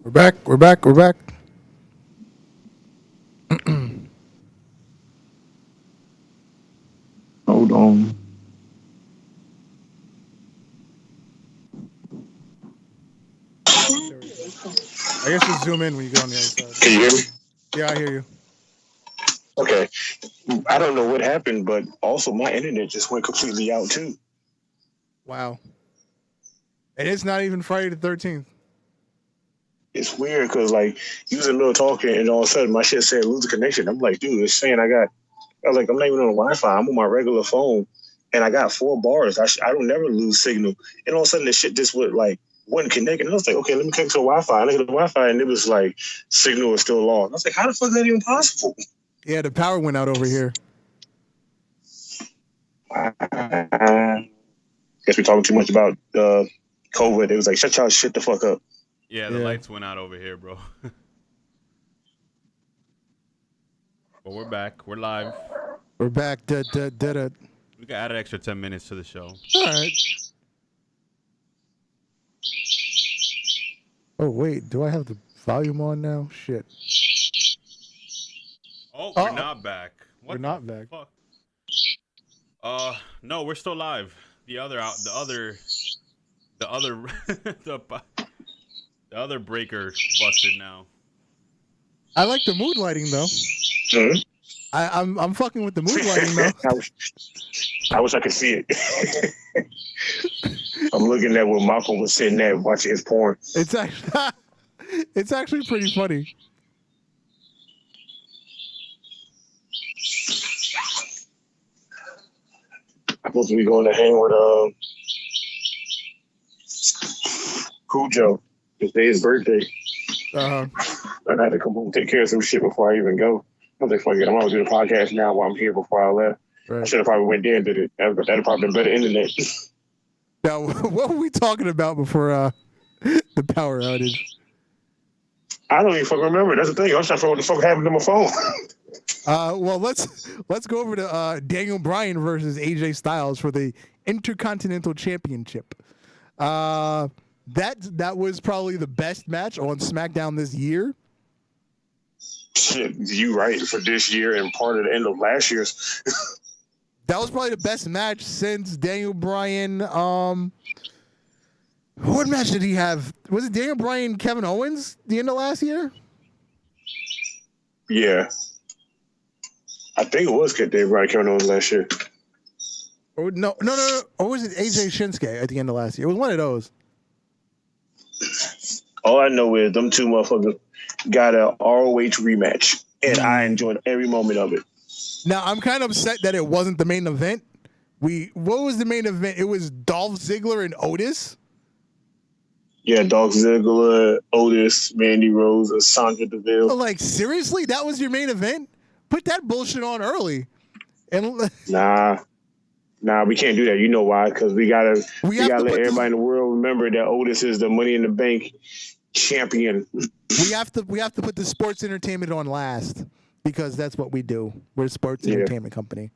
We're back. We're back. We're back. Hold on. I guess just zoom in when you get on the other side. Can you hear me? Yeah, I hear you. Okay. I don't know what happened, but also my internet just went completely out too. Wow. And it's not even Friday the 13th. It's weird because like you was in the middle of talking and all of a sudden my shit said lose the connection. I'm like, dude, it's saying I'm not even on Wi-Fi. I'm on my regular phone and I got 4 bars. I don't never lose signal. And all of a sudden this shit just wasn't connecting. And I was like, okay, let me connect to the Wi-Fi. And I hit the Wi-Fi and it was like signal is still lost. I was like, how the fuck is that even possible? Yeah, the power went out over here. Guess we're talking too much about COVID. It was like, shut y'all shit the fuck up. Yeah, the lights went out over here, bro. But we're back. We're live. We're back. We can add an extra 10 minutes to the show. All right. Oh, wait. Do I have the volume on now? Shit. Oh, we're not back. We're not back. Fuck? No, we're still live. The other breaker busted now. I like the mood lighting though. Mm-hmm. I'm fucking with the mood lighting though. I wish I could see it. I'm looking at where Malcolm was sitting at watching his porn. It's actually pretty funny. I'm supposed to be going to hang with Cujo. His birthday. And I had to come home and take care of some shit before I even go. I was like, fuck it, I'm gonna do the podcast now while I'm here before I left. Right. I should have probably went there and did it. That'd have probably been better internet. Now, what were we talking about before the power outage? I don't even fucking remember. That's the thing. I was trying to figure out what the fuck happened to my phone. Well, let's go over to Daniel Bryan versus AJ Styles for the Intercontinental Championship. That was probably the best match on SmackDown this year. Shit, you right, for this year and part of the end of last year's. That was probably the best match since Daniel Bryan. What match did he have? Was it Daniel Bryan, Kevin Owens, the end of last year? Yeah. I think it was Daniel Bryan, Kevin Owens last year. Or no. Or was it AJ Shinsuke at the end of last year? It was one of those. All I know is them two motherfuckers got a ROH rematch, and I enjoyed every moment of it. Now, I'm kind of upset that it wasn't the main event. What was the main event? It was Dolph Ziggler and Otis. Yeah, Dolph Ziggler, Otis, Mandy Rose, and Sandra Deville. Like, seriously? That was your main event? Put that bullshit on early. And Nah, we can't do that. You know why? Because we gotta let everybody in the world remember that Otis is the Money in the Bank champion. We have to put the sports entertainment on last because that's what we do. We're a sports entertainment company.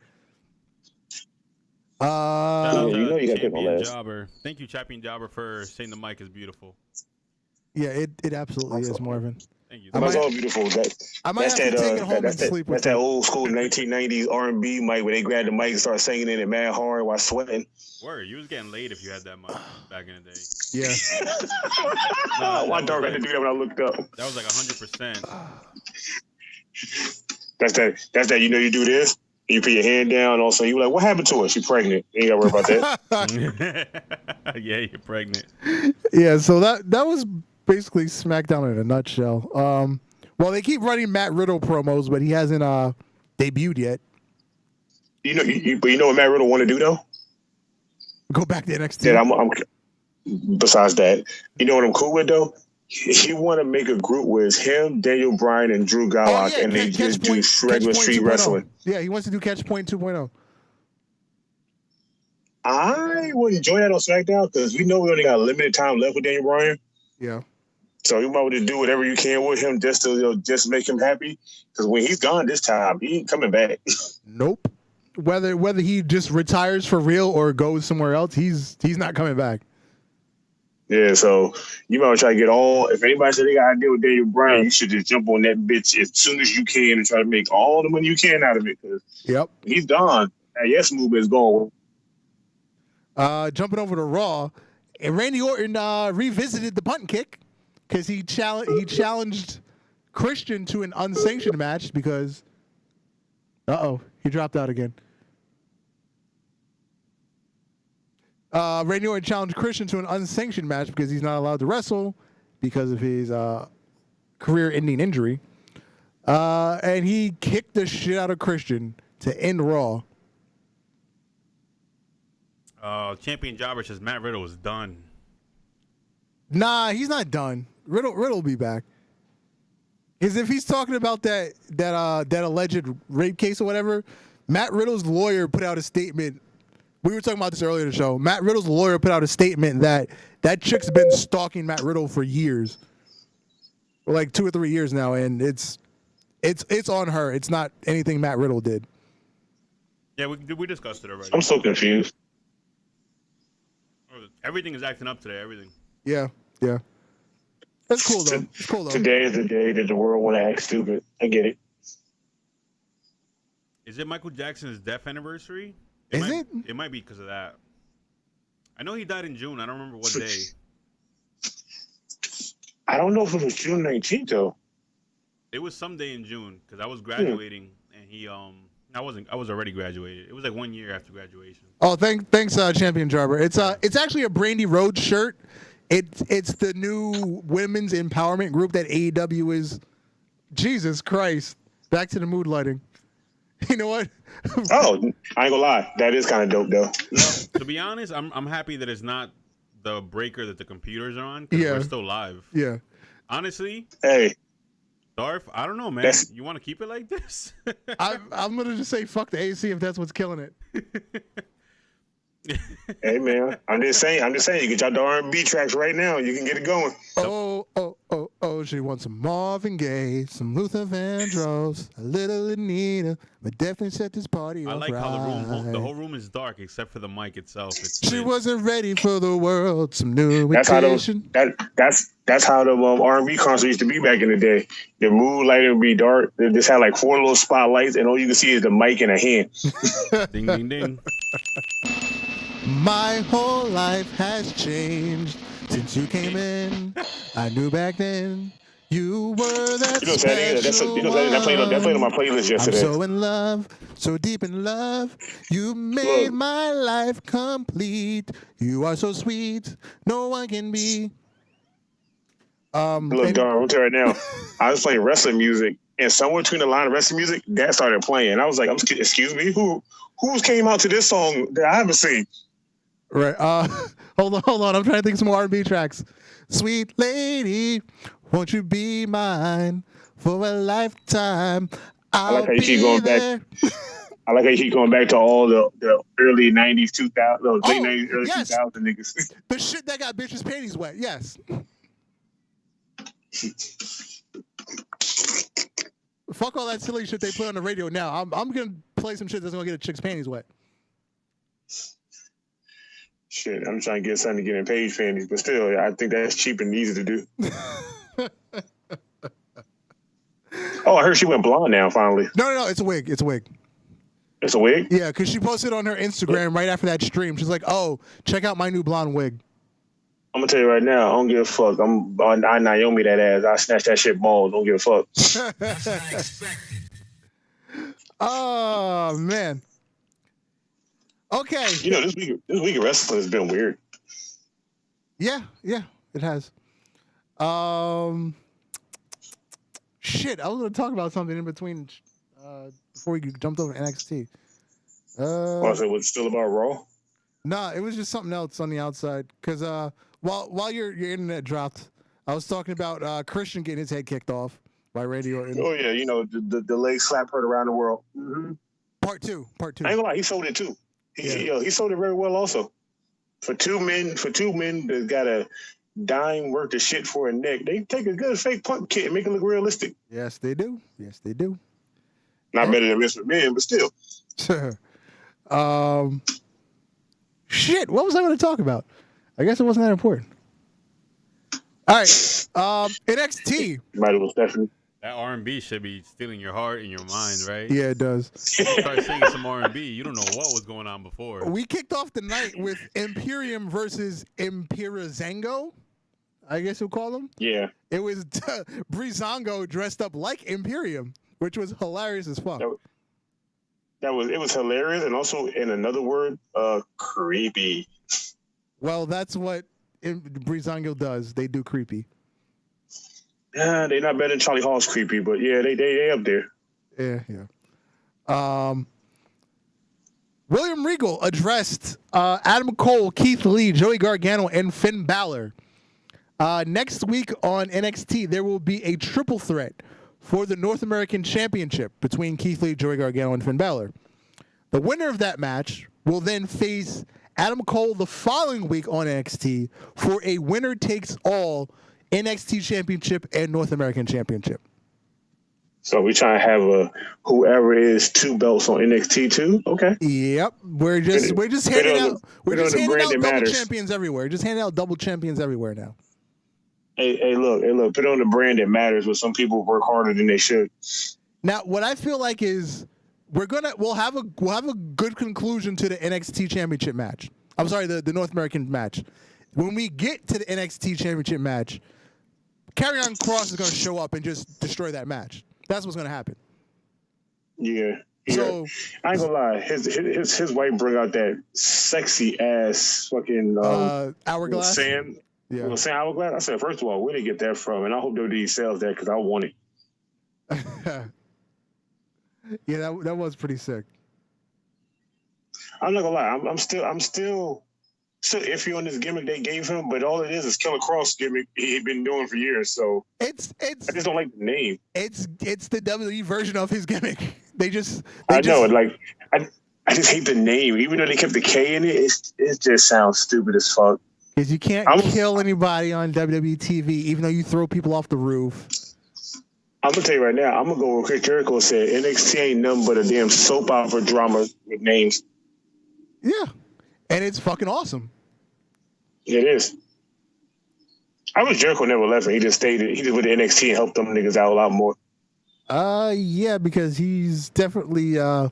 You know you got to Champion Jobber. Thank you, Champion Jobber, for saying the mic is beautiful. Yeah, it absolutely is, Marvin. Thank you. It's all beautiful. I might have to take it home and sleep with that old school 1990s R&B mic where they grab the mic and start singing in it mad hard while sweating. Word, you was getting laid if you had that mic back in the day. Yeah. Why dog had to do that when I looked up? That was like 100%. That's that. You know, you do this, you put your hand down. Also, you like, what happened to her? She pregnant. You ain't got to worry about that. Yeah, you're pregnant. Yeah. So that was basically SmackDown in a nutshell. Well, they keep running Matt Riddle promos, but he hasn't debuted yet. But you know what Matt Riddle want to do though? Go back to NXT. Yeah, I'm. Besides that, you know what I'm cool with though? He want to make a group where it's him, Daniel Bryan, and Drew Gulak, and they just do regular street wrestling. Yeah, he wants to do Catch Point 2.0. I would enjoy that on SmackDown because we know we only got a limited time left with Daniel Bryan. Yeah. So you might want to do whatever you can with him just to just make him happy. Because when he's gone this time, he ain't coming back. Nope. Whether he just retires for real or goes somewhere else, he's not coming back. Yeah, so you might try to get all. If anybody said they got to deal with Daniel Bryan, you should just jump on that bitch as soon as you can and try to make all the money you can out of it. Because he's gone. That yes movement is gone. Jumping over to Raw, and Randy Orton revisited the punt kick because he challenged Christian to an unsanctioned match because he dropped out again. Randy Orton challenged Christian to an unsanctioned match because he's not allowed to wrestle because of his career-ending injury. And he kicked the shit out of Christian to end Raw. Champion Jobber says Matt Riddle is done. Nah, he's not done. Riddle will be back. Because if he's talking about that alleged rape case or whatever, Matt Riddle's lawyer put out a statement. We were talking about this earlier in the show. Matt Riddle's lawyer put out a statement that chick's been stalking Matt Riddle for years, like 2 or 3 years now, and it's on her. It's not anything Matt Riddle did. Yeah, we discussed it already. I'm so confused. Everything is acting up today. Everything. Yeah. That's cool though. It's cool though. Today is the day that the world want to act stupid. I get it. Is it Michael Jackson's death anniversary? It might be because of that. I know he died in June. I don't remember what day. I don't know if it was June 19th though. It was some day in June because I was graduating and he I was already graduated. It was like 1 year after graduation. Oh, thanks, Champion Jarber. It's actually a Brandy Rhodes shirt. It's the new women's empowerment group that AEW is. Jesus Christ! Back to the mood lighting. You know what? I ain't gonna lie. That is kind of dope though. To be honest, I'm happy that it's not the breaker that the computers are on. Yeah, we're still live. Yeah. Honestly. Hey. Darth, I don't know, man. You want to keep it like this? I'm gonna just say fuck the AC if that's what's killing it. Hey man, I'm just saying. You get your R&B tracks right now. You can get it going. Oh! She wants some Marvin Gaye, some Luther Vandross, a little Anita, but definitely set this party off. I like right. how the whole room is dark except for the mic itself. She wasn't ready for the world. Some new that's edition. That's how the R&B concert used to be back in the day. The mood lighting would be dark. They just had like 4 little spotlights, and all you can see is the mic in a hand. Ding ding ding. My whole life has changed since you came in. I knew back then you were that special that played on my playlist yesterday. I'm so in love, so deep in love. You made my life complete. You are so sweet. No one can be. Look, Dar, I'm telling you right now. I was playing wrestling music, and somewhere between the line of wrestling music, that started playing. I was like, excuse me, who came out to this song that I haven't seen? Right. Hold on. I'm trying to think of some more R&B tracks. Sweet lady, won't you be mine for a lifetime? I like how you keep going back. I like how you keep going back to all the early 90s, 2000, late 90s, early 2000 niggas. The shit that got bitches' panties wet. Yes. Fuck all that silly shit they play on the radio now. I'm gonna play some shit that's gonna get a chick's panties wet. Shit, I'm trying to get something to get in Paige panties, but still, I think that's cheap and easy to do. Oh, I heard she went blonde now, finally. No, it's a wig. It's a wig. It's a wig? Yeah, because she posted on her Instagram right after that stream. She's like, oh, check out my new blonde wig. I'm going to tell you right now, I don't give a fuck. I Naomi that ass. I snatch that shit bald. Don't give a fuck. That's unexpected. Oh, man. Okay. You know, this week of wrestling has been weird. Yeah, it has. Shit, I was going to talk about something in between before we jumped over to NXT. Was it still about Raw? Nah, it was just something else on the outside. Because while your internet dropped, I was talking about Christian getting his head kicked off by Randy Orton. Oh, yeah, you know, the leg slap heard around the world. Mm-hmm. Part two. I ain't gonna lie, he sold it too. He sold it very well also. For two men that got a dime worth of shit for a neck, they take a good fake pump kit and make it look realistic. Yes, they do. Not better than Mr. Men, but still. Shit, what was I going to talk about? I guess it wasn't that important. All right. NXT. Might as well Stephanie. That R&B should be stealing your heart and your mind, right? Yeah, it does. You start singing some R&B, you don't know what was going on before. We kicked off the night with Imperium versus Impirazango. I guess we'll call them. Yeah. It was Breezango dressed up like Imperium, which was hilarious as fuck. It was hilarious, and also in another word, creepy. Well, that's what Breezango does. They do creepy. They're not better than Charlie Hall's creepy, but yeah, they up there. Yeah. William Regal addressed Adam Cole, Keith Lee, Joey Gargano, and Finn Balor. Next week on NXT, there will be a triple threat for the North American Championship between Keith Lee, Joey Gargano, and Finn Balor. The winner of that match will then face Adam Cole the following week on NXT for a winner-takes-all NXT Championship and North American Championship. So we trying to have whoever is 2 belts on NXT too. Okay. Yep, we're just handing out double champions everywhere. Just handing out double champions everywhere now. Hey, look! Put on the brand that matters. Where some people work harder than they should. Now, what I feel like is we'll have a good conclusion to the NXT Championship match. I'm sorry, the North American match. When we get to the NXT Championship match, Karrion Kross is going to show up and just destroy that match. That's what's going to happen. Yeah. So I ain't gonna lie, his wife bring out that sexy ass fucking hourglass. Sam. Yeah. Sam Hourglass. I said, first of all, where did they get that from? And I hope WWE sells that because I want it. Yeah, that was pretty sick. I'm not gonna lie, I'm still iffy on this gimmick they gave him, but all it is Killer Cross gimmick he'd been doing for years. So I just don't like the name. It's the WWE version of his gimmick. I just hate the name. Even though they kept the K in it, it just sounds stupid as fuck. Because you can't kill anybody on WWE TV, even though you throw people off the roof. I'm going to tell you right now, I'm going to go with Chris Jericho said, NXT ain't nothing but a damn soap opera drama with names. Yeah. And it's fucking awesome. It is. I wish Jericho never left, and he just stayed. He just went to NXT and helped them niggas out a lot more. Yeah, because he's definitely, I'm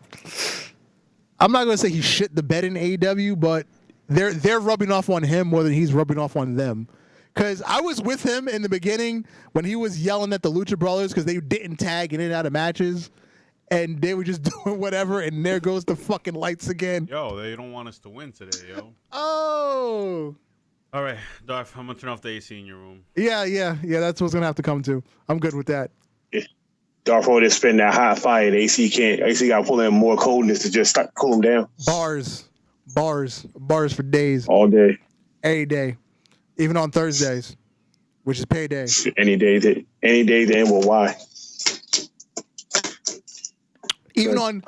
not going to say he shit the bed in AEW, but they're rubbing off on him more than he's rubbing off on them. Because I was with him in the beginning when he was yelling at the Lucha Brothers because they didn't tag in and out of matches. And they were just doing whatever, and there goes the fucking lights again. Yo, they don't want us to win today, yo. Oh. All right, Darth, I'm going to turn off the AC in your room. Yeah, that's what's going to have to come to. I'm good with that. Yeah. Darth Vader spin that hot fire. The AC got to pull in more coldness to just cool him down. Bars for days. All day. Every day. Even on Thursdays, which is payday. Any day to end with Y. Even on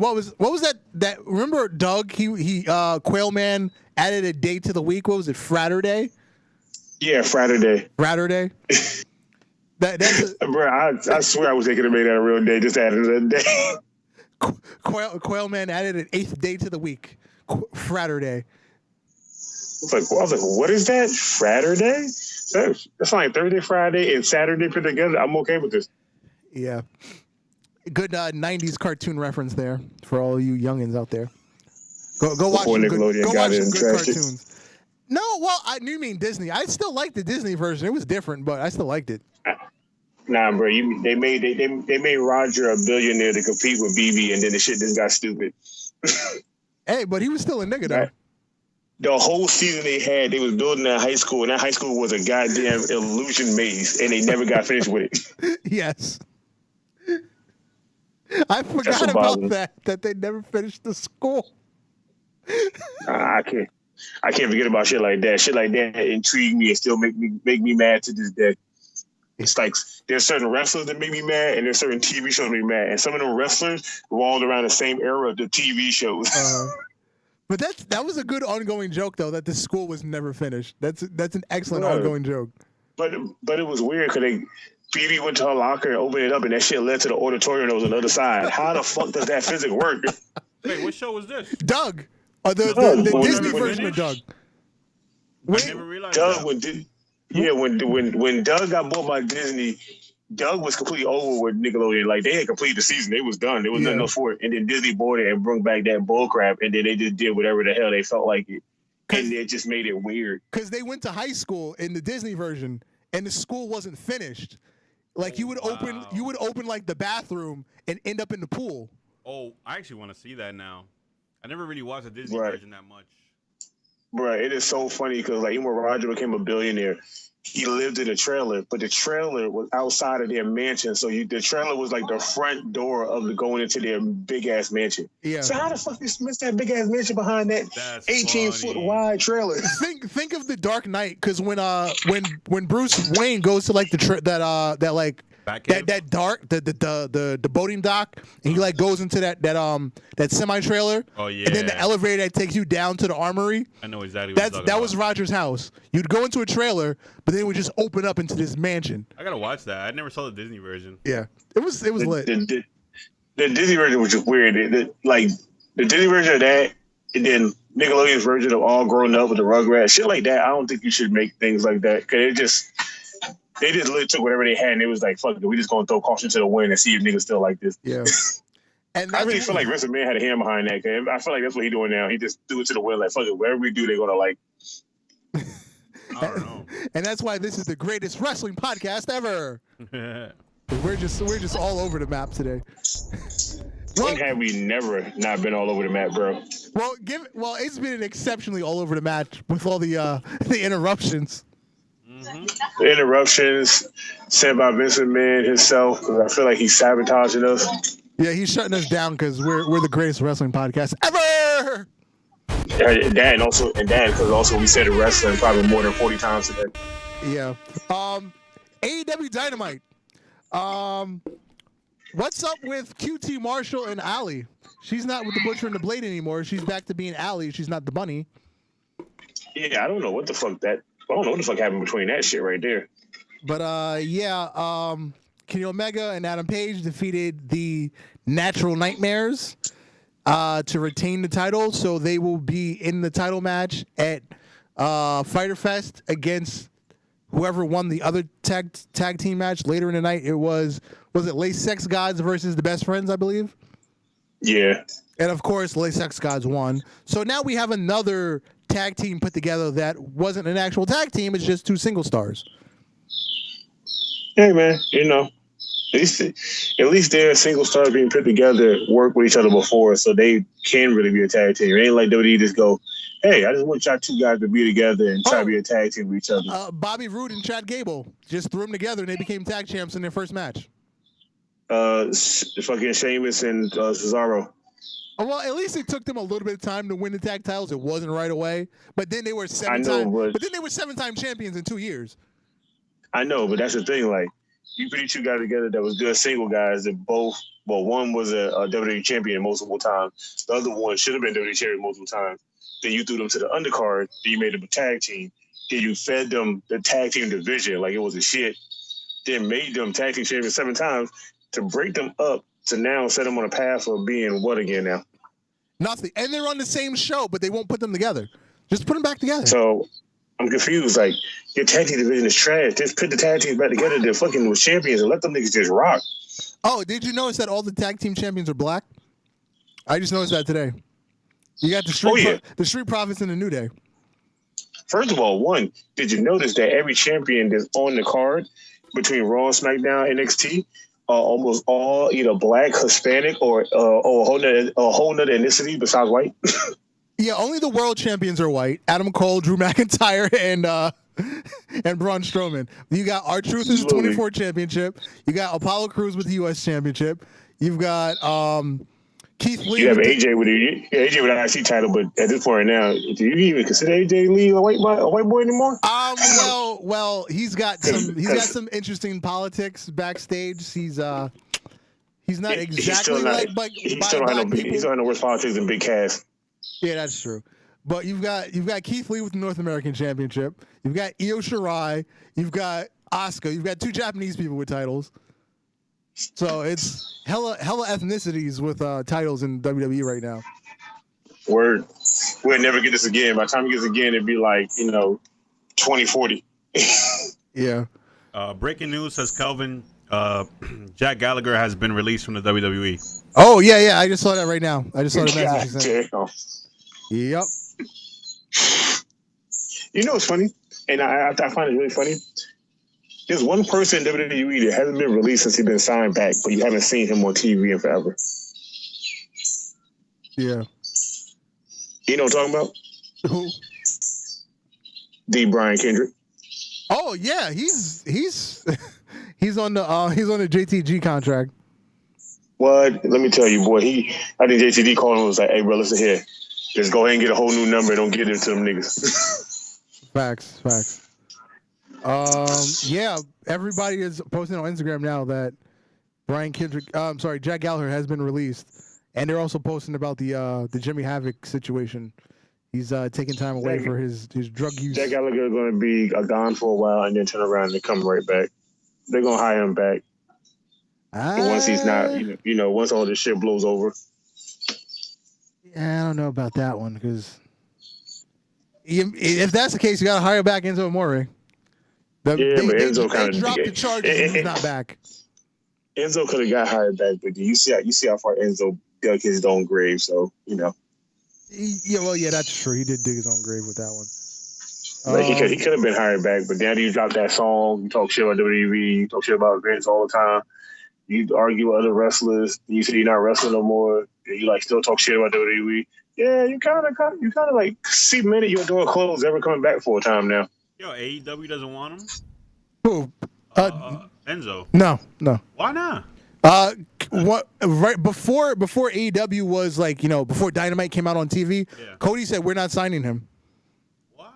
what was that remember Doug he Quail Man added a day to the week. What was it, Fratterday? Yeah, Fratterday. Bro, I swear I was thinking to make that a real day, just added a day. Quail Man added an 8th day to the week. Fratterday. I was like, what is that? Fratterday? That's like Thursday, Friday, and Saturday put together. I'm okay with this. Yeah. Good 90s cartoon reference there for all you youngins out there. Go watch some good cartoons. No, well, I knew you mean Disney. I still like the Disney version. It was different, but I still liked it. Nah, bro, they made Roger a billionaire to compete with BB, and then the shit just got stupid. Hey, but he was still a nigga though. The whole season they was building that high school, and that high school was a goddamn illusion maze, and they never got finished with it. Yes. I forgot about that they never finished the school. I can't forget about shit like that. Shit like that intrigue me and still make me mad to this day. It's like there's certain wrestlers that make me mad, and there's certain TV shows that make me mad. And some of them wrestlers revolved around the same era of the TV shows. But that was a good ongoing joke though, that the school was never finished. That's an excellent ongoing joke. But it was weird because BB went to her locker and opened it up, and that shit led to the auditorium that was on the other side. How the fuck does that physics work? Wait, what show was this? Doug. The Disney version of Doug. I never realized Yeah, when Doug got bought by Disney, Doug was completely over with Nickelodeon. Like, they had completed the season. They was done. There was nothing else for it. And then Disney bought it and brought back that bull crap. And then they just did whatever the hell they felt like it. And it just made it weird. Because they went to high school in the Disney version, and the school wasn't finished. Like, you would open like the bathroom and end up in the pool. Oh, I actually want to see that now. I never really watched the Disney version that much. Bro, it is so funny because, like, even when Roger became a billionaire, he lived in a trailer, but the trailer was outside of their mansion. So the trailer was like the front door of going into their big ass mansion. Yeah. So how the fuck you miss that big ass mansion behind that 18-foot wide trailer? Think of the Dark Knight, because when Bruce Wayne goes to like the boating dock, and he like goes into that semi trailer. Oh yeah. And then the elevator that takes you down to the armoury. I know exactly what that was Roger's house. You'd go into a trailer, but then it would just open up into this mansion. I gotta watch that. I never saw the Disney version. Yeah, it was lit. The Disney version was just weird. Like the Disney version of that, and then Nickelodeon's version of All Grown Up with the Rugrats, shit like that. I don't think you should make things like that, because they just literally took whatever they had and it was like, fuck it, we just gonna throw caution to the wind and see if niggas still like this. Yeah. And I really feel like Vince McMahon had a hand behind that. Cause I feel like that's what he's doing now. He just threw it to the wind, like, fuck it, whatever we do, they're gonna like. I don't know. And that's why this is the greatest wrestling podcast ever. We're just all over the map today. When have we never not been all over the map, bro? Well, it's been an exceptionally all over the map with all the interruptions. Mm-hmm. The interruptions sent by Vince McMahon himself, because I feel like he's sabotaging us. Yeah, he's shutting us down because we're the greatest wrestling podcast ever. That because also we said wrestling probably more than 40 times today. Yeah. AEW Dynamite. What's up with QT Marshall and Allie? She's not with the Butcher and the Blade anymore. She's back to being Allie. She's not the Bunny. Yeah, I don't know what the fuck happened between that shit right there. But Kenny Omega and Adam Page defeated the Natural Nightmares to retain the title, so they will be in the title match at Fyter Fest against whoever won the other tag team match later in the night. It was it Lace Sex Gods versus the Best Friends, I believe? Yeah. And of course, Lace Sex Gods won. So now we have another tag team put together that wasn't an actual tag team, it's just two single stars. Hey man, at least their single stars being put together work with each other before, so they can really be a tag team. It ain't like WWE just go, hey, I just want y'all two guys to be together and try to be a tag team with each other. Bobby Roode and Chad Gable just threw them together and they became tag champs in their first match. Fucking Sheamus and Cesaro. Well, at least it took them a little bit of time to win the tag titles. It wasn't right away, but then they were seven-time champions in 2 years. I know, but that's the thing. Like, you put these two guys together that was good single guys that both. Well, one was a WWE champion multiple times. The other one should have been WWE champion multiple times. Then you threw them to the undercard. Then you made them a tag team. Then you fed them the tag team division like it was a shit. Then made them tag team champions 7 times to break them up to now set them on a path of being what again now? Nothing. And they're on the same show, but they won't put them together. Just put them back together. So I'm confused. Like, your tag team division is trash. Just put the tag teams back together. They're fucking with champions and let them niggas just rock. Oh, did you notice that all the tag team champions are black? I just noticed that today. You got the Street Profits and the New Day. First of all, did you notice that every champion that's on the card between Raw, SmackDown, NXT are almost all either black, Hispanic, or a whole nother ethnicity besides white? Yeah, only the world champions are white. Adam Cole, Drew McIntyre, and Braun Strowman. You got R-Truth with the 24 championship. You got Apollo Crews with the U.S. championship. You've got Keith Lee. You have AJ with an IC title, but at this point right now, do you even consider AJ Lee a white boy anymore? Well, he's got some interesting politics backstage. He's not exactly he still don't have no worse politics than Big Cass. Yeah, that's true. But you've got Keith Lee with the North American Championship. You've got Io Shirai. You've got Asuka. You've got 2 Japanese people with titles. So it's hella ethnicities with titles in WWE right now. We'll never get this again. By the time we get this again, it'd be like 2040. Yeah. Breaking news says Kelvin, Jack Gallagher has been released from the WWE. Oh yeah. I just saw that right now. I just saw the message. God damn. Yep. You know what's funny? And I find it really funny. There's one person in WWE that hasn't been released since he's been signed back, but you haven't seen him on TV in forever. Yeah. You know what I'm talking about? Who? D. Brian Kendrick. Oh yeah, he's he's on the JTG contract. What? Let me tell you, boy. I think JTG called him and was like, "Hey, bro, listen here. Just go ahead and get a whole new number and don't get it to them niggas." Facts. Yeah, everybody is posting on Instagram now that Jack Gallagher has been released, and they're also posting about the Jimmy Havoc situation. He's taking time away for his drug use. Jack Gallagher is going to be gone for a while and then turn around and come right back. They're going to hire him back. Once he's not, once all this shit blows over. Yeah, I don't know about that one because if that's the case, you got to hire back Enzo Amore. But Enzo kind of dropped the charges and he's not back. Enzo could have got hired back, but you see how far Enzo dug his own grave. So Yeah, that's true. He did dig his own grave with that one. He could have been hired back, but then you drop that song, you talk shit about WWE, you talk shit about Vince all the time. You argue with other wrestlers, you say you're not wrestling no more, and you still talk shit about WWE. Yeah, you kind of like cemented your door closed, ever coming back for a time now. Yo, AEW doesn't want him. Who? Enzo. No. Why not? What right before AEW was before Dynamite came out on TV, Cody said we're not signing him. Why?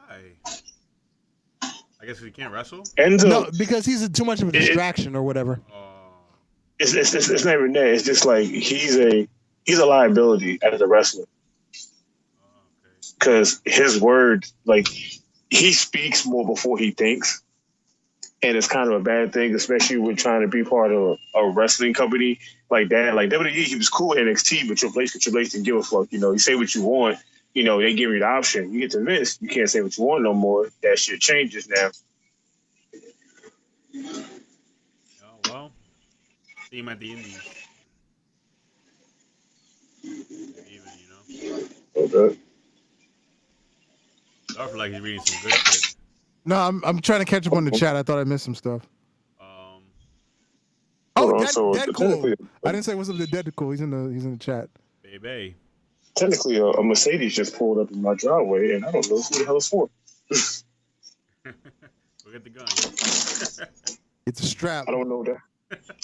I guess he can't wrestle. Enzo, no, because he's too much of a distraction or whatever. It's not even that. It's just like he's a liability as a wrestler. Because his word, he speaks more before he thinks. And it's kind of a bad thing, especially with trying to be part of a wrestling company like that. Like WWE, he was cool at NXT, but Triple H didn't give a fuck. You say what you want. They give you the option. You get to Vince, you can't say what you want no more. That shit changes now. Oh, well. See him at the Indies. Even, Okay. I feel like he's reading some good shit. No, I'm trying to catch up on the chat. I thought I missed some stuff. Deadpool. I didn't say what's up to Deadpool. He's in the chat. Baby. Technically, a Mercedes just pulled up in my driveway, and I don't know who the hell it's for. Look at the gun. It's a strap. I don't know that.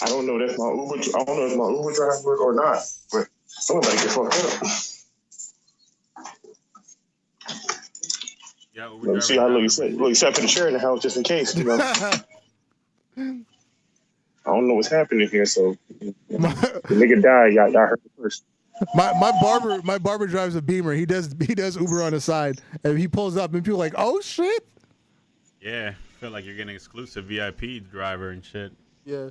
I don't know that's my Uber. I don't know if it's my Uber driver or not, but somebody get fucked up. Yeah, you see how you said I put a chair in the house just in case. I don't know what's happening here, so the nigga died. Y'all heard it first. My barber drives a Beamer. He does Uber on the side, and he pulls up, and people are like, oh shit. Yeah, I feel like you're getting exclusive VIP driver and shit. Yeah.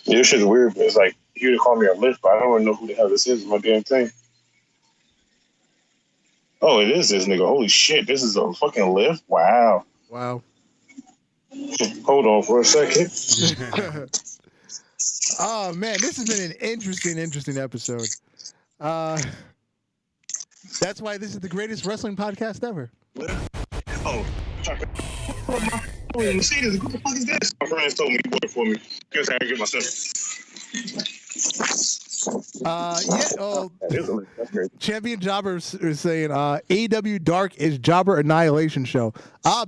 Yeah, this shit's weird, but it's like he would call me a Lyft, but I don't even know who the hell this is. My damn thing. Oh, it is this nigga. Holy shit, this is a fucking Lyft? Wow. Hold on for a second. Oh, man, this has been an interesting episode. That's why this is the greatest wrestling podcast ever. Oh, Mercedes, what the fuck is this? My friends told me he bought it for me. Guess I can get myself. That's great. Champion Jobber is saying AEW Dark is Jobber Annihilation Show.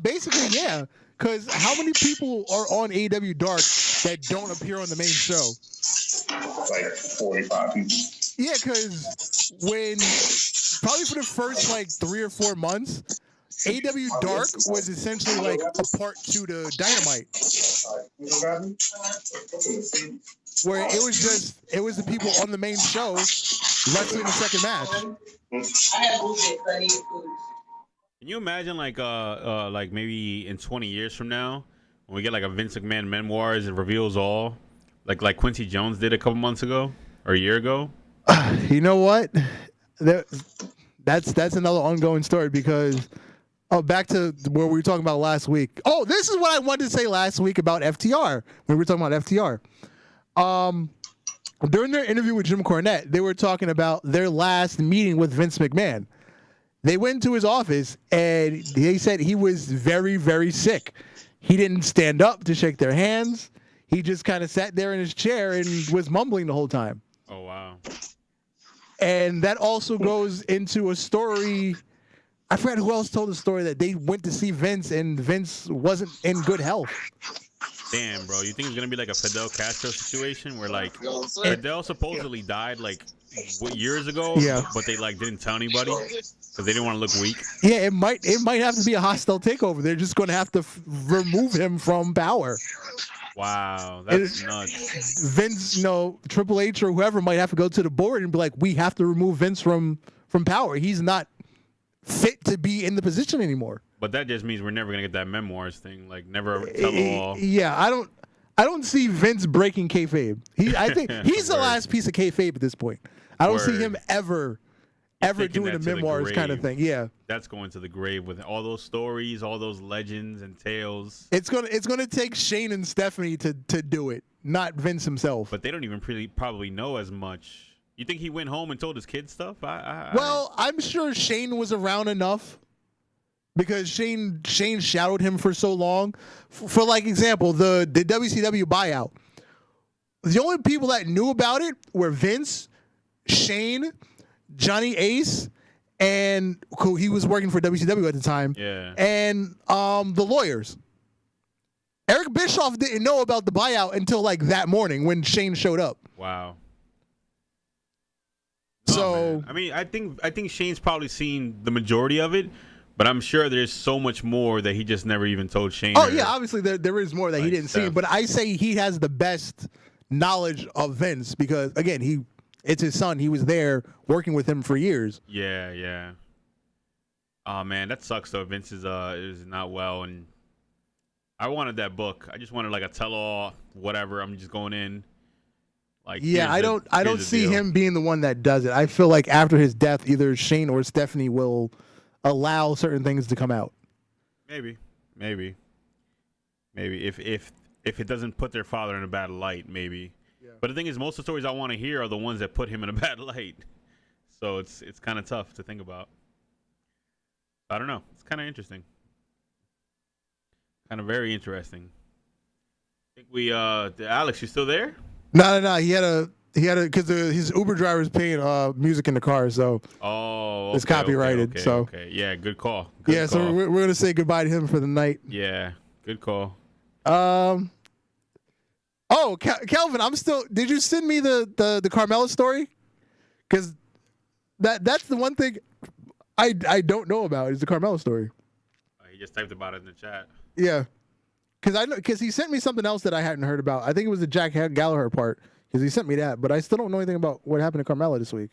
Basically, yeah. Because how many people are on AEW Dark that don't appear on the main show? Like 45 people. Yeah, because probably for the first 3 or 4 months, AEW Dark was essentially like a part 2 to Dynamite. Where it was the people on the main show wrestling the second match. Can you imagine like maybe in 20 years from now when we get like a Vince McMahon memoirs and reveals all like Quincy Jones did a couple months ago or a year ago? You know what? That's another ongoing story because Oh, back to where we were talking about last week. Oh, this is what I wanted to say last week about FTR. When we were talking about FTR. During their interview with Jim Cornette, they were talking about their last meeting with Vince McMahon. They went to his office and they said he was very, very sick. He didn't stand up to shake their hands. He just kind of sat there in his chair and was mumbling the whole time. Oh, wow. And that also goes into a story. I forgot who else told the story that they went to see Vince and Vince wasn't in good health. Damn, bro. You think it's going to be like a Fidel Castro situation where, like, Fidel supposedly died, like, years ago? Yeah. But they, like, didn't tell anybody because they didn't want to look weak? Yeah, it might have to be a hostile takeover. They're just going to have to remove him from power. Wow, that's nuts. Vince, Triple H or whoever might have to go to the board and be like, we have to remove Vince from power. He's not fit to be in the position anymore. But that just means we're never gonna get that memoirs thing. Like, never tell all. Yeah, I don't see Vince breaking kayfabe. I think he's the last piece of kayfabe at this point. I don't see him ever doing a memoirs kind of thing. Yeah, that's going to the grave with all those stories, all those legends and tales. It's gonna take Shane and Stephanie to do it, not Vince himself. But they don't even probably know as much. You think he went home and told his kids stuff? Well, I'm sure Shane was around enough because Shane shadowed him for so long. For like example, the WCW buyout. The only people that knew about it were Vince, Shane, Johnny Ace, and he was working for WCW at the time. Yeah. And the lawyers. Eric Bischoff didn't know about the buyout until like that morning when Shane showed up. Wow. So I mean, I think Shane's probably seen the majority of it, but I'm sure there's so much more that he just never even told Shane. Oh yeah, obviously there is more that he didn't see, but I say he has the best knowledge of Vince because again, it's his son. He was there working with him for years. Yeah. Oh man, that sucks though. Vince is not well, and I wanted that book. I just wanted like a tell-all, whatever. I'm just going in. Like, yeah, I don't see him being the one that does it. I feel like after his death, either Shane or Stephanie will allow certain things to come out. Maybe if it doesn't put their father in a bad light, maybe. Yeah. But the thing is, most of the stories I want to hear are the ones that put him in a bad light. So it's kind of tough to think about. I don't know. It's kind of interesting. Kind of very interesting. I think Alex, you still there? No. He had a because his Uber driver is paying music in the car, so it's copyrighted. Okay. Yeah, good call. Good call. So we're gonna say goodbye to him for the night. Yeah, good call. Oh, Calvin, did you send me the Carmella story? Because that's the one thing I don't know about is the Carmella story. He just typed about it in the chat. Yeah. Because he sent me something else that I hadn't heard about. I think it was the Jack Gallagher part because he sent me that, but I still don't know anything about what happened to Carmella this week.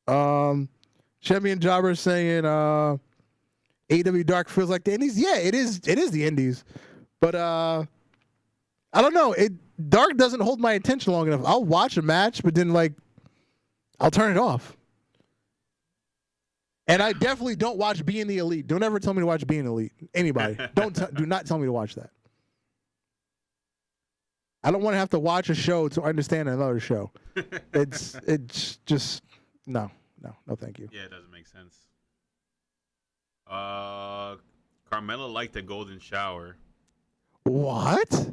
Champion Jobber saying AEW Dark feels like the Indies. Yeah, it is the Indies, but I don't know. Dark doesn't hold my attention long enough. I'll watch a match, but then I'll turn it off. And I definitely don't watch Being the Elite. Don't ever tell me to watch Being Elite. Anybody. Do not tell me to watch that. I don't want to have to watch a show to understand another show. It's just no, thank you. Yeah, it doesn't make sense. Carmella liked a golden shower. What?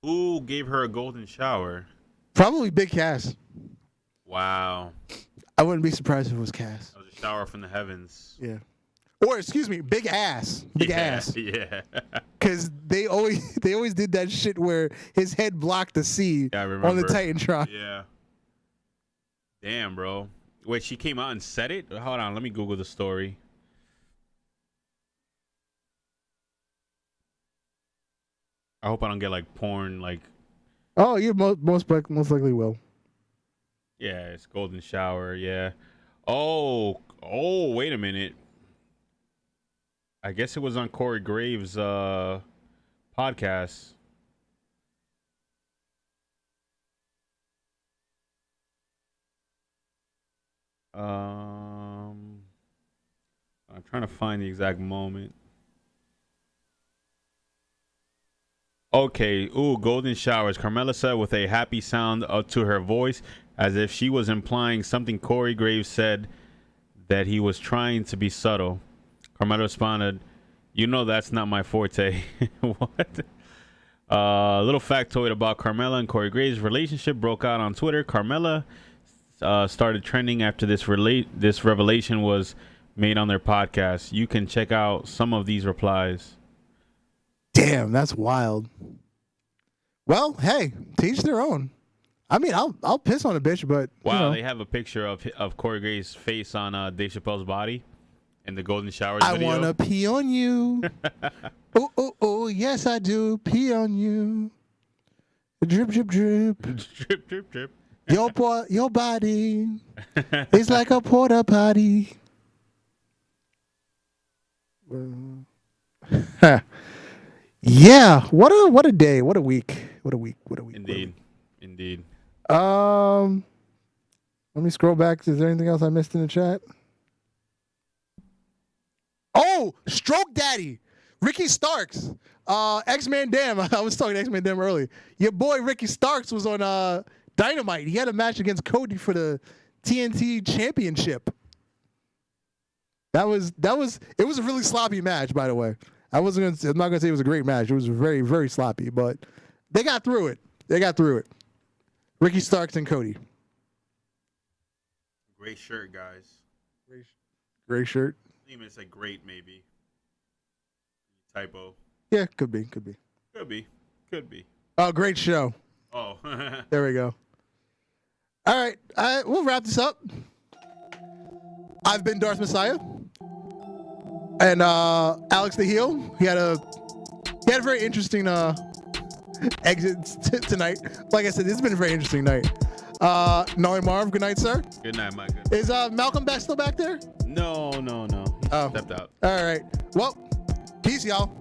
Who gave her a golden shower? Probably Big Cass. Wow. I wouldn't be surprised if it was Cass. That was a shower from the heavens. Yeah. Or excuse me, Big Ass. Big Ass. Yeah. Because they always did that shit where his head blocked the sea on the Titantron. Yeah. Damn, bro. Wait, she came out and said it? Hold on, let me Google the story. I hope I don't get porn Oh, you most likely will. Yeah, it's golden shower. Yeah. Oh, wait a minute. I guess it was on Corey Graves' podcast. I'm trying to find the exact moment. Okay. Ooh, golden showers. Carmella said with a happy sound to her voice, as if she was implying something Corey Graves said, that he was trying to be subtle. Carmella responded, "You know that's not my forte." What? Little factoid about Carmella and Corey Graves' relationship broke out on Twitter. Carmella started trending after this revelation was made on their podcast. You can check out some of these replies. Damn, that's wild. Well, hey, teach their own. I mean, I'll piss on a bitch, but Wow, you know. they have a picture of Corey Graves' face on Dave Chappelle's body in the Golden Showers I video. wanna pee on you. Oh, oh, oh, yes I do. Pee on you. Drip, drip, drip. Drip, drip, drip. Your body is like a porta potty. Yeah, what a day, what a week. Indeed. Let me scroll back. Is there anything else I missed in the chat? Oh, Stroke Daddy, Ricky Starks, X-Man Dam. I was talking to X-Man Dam earlier. Your boy Ricky Starks was on Dynamite. He had a match against Cody for the TNT Championship. It was a really sloppy match, by the way. I'm not gonna say it was a great match. It was very, very sloppy, but they got through it. Ricky Starks and Cody. Great shirt, guys. Great shirt. I think it's like great, maybe. Typo. Yeah, could be. Could be. Oh, great show. Oh. There we go. All right, we'll wrap this up. I've been Darth Messiah, and Alex the Heel. He had a very interesting exit tonight. Like I said, this has been a very interesting night. Noe Marv, good night, sir. Good night, my good. Is Malcolm Beck still back there? No. Oh. Stepped out. All right. Well, peace, y'all.